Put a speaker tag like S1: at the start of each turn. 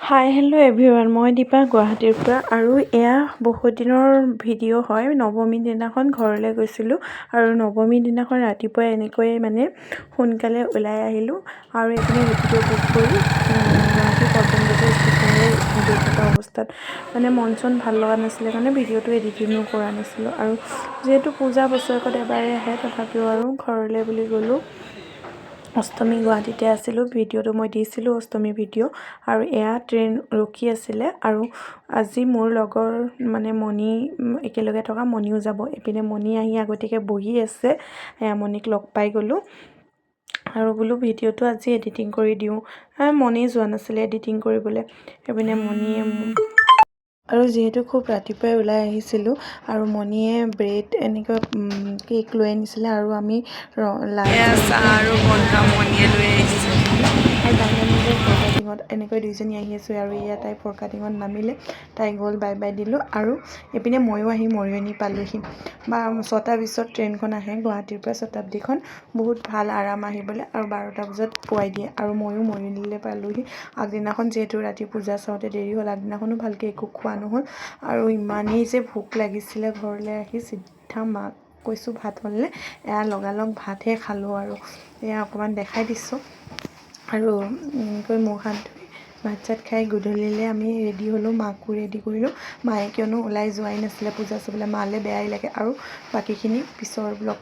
S1: Hi hello' everyone, মই দীপা গুৱাহাটীৰ পৰা। আৰু এয়া বহুত দিনৰ ভিডিঅ' হয়। নৱমী দিনাখন ঘৰলৈ গৈছিলোঁ আৰু নৱমী দিনাখন ৰাতিপুৱাই এনেকৈয়ে মানে সোনকালে ওলাই আহিলোঁ আৰু এইপিনে ৰেপিড' বুক কৰি গুৱাহাটী পল্টন বজাৰ ষ্টেচনলৈ গৈ থকা অৱস্থাত মানে মন চন ভাল লগা নাছিলে কাৰণে ভিডিঅ'টো এডিটিঙো কৰা নাছিলোঁ। আৰু যিহেতু পূজা বছৰেকত এবাৰেই আহে, তথাপিও আৰু ঘৰলৈ বুলি গ'লোঁ। অষ্টমী গুৱাহাটীতে আছিলোঁ, ভিডিঅ'টো মই দিছিলোঁ অষ্টমী ভিডিঅ'। আৰু এয়া ট্ৰেইন ৰখি আছিলে আৰু আজি মোৰ লগৰ মানে মণি একেলগে থকা মণিও যাব। এইপিনে মণি আহি আগতীয়াকৈ বহি আছে, মণিক লগ পাই গ'লোঁ আৰু বোলো ভিডিঅ'টো আজি এডিটিং কৰি দিওঁ। মনেই যোৱা নাছিলে এডিটিং কৰিবলৈ। এইপিনে মণিয়ে আৰু যিহেতু খুব ৰাতিপুৱাই ওলাই আহিছিলোঁ আৰু মণিয়ে ব্ৰেড এনেকৈ কেক লৈ আনিছিলে আৰু আমি চাহ আৰু বনকা মণিয়ে লৈ আহিছোঁ আৰু বাহিৰত নিজৰ ফৰকাটিঙত এনেকৈ দুইজনী আহি আছোঁ। আৰু এয়া তাই ফৰকাটিঙত নামিলে, তাইক গ'ল বাই বাই দিলোঁ। আৰু এইপিনে ময়ো আহি মৰিয়নি পালোঁহি। 6টা 20ত ট্ৰেইনখন আহে গুৱাহাটীৰ পৰা, শতাব্দীখন। বহুত ভাল আৰাম আহিবলৈ আৰু 12টা বজাত পোৱাই দিয়ে। আৰু ময়ো মৰিয়নিলৈ পালোঁহি। আগদিনাখন যিহেতু ৰাতি পূজা চাওঁতে দেৰি হ'ল, আগদিনাখনো ভালকৈ একো খোৱা নহ'ল আৰু ইমানেই যে ভোক লাগিছিলে ঘৰলৈ আহি, চিধা মাক কৈছোঁ ভাত হ'লনে, এয়া লগালগ ভাতহে খালোঁ। আৰু এয়া অকণমান দেখাই দিছোঁ। আৰু এনেকৈ মুখ হাত ধুই ভাত চাত খাই গধূলিলৈ আমি ৰেডি হ'লোঁ, মাকো ৰেডি কৰিলোঁ। মায়ে কিয়নো ওলাই যোৱাই নাছিলে পূজা চাবলৈ, মালৈ বেয়াই লাগে। আৰু বাকীখিনি পিছৰ ব্লগ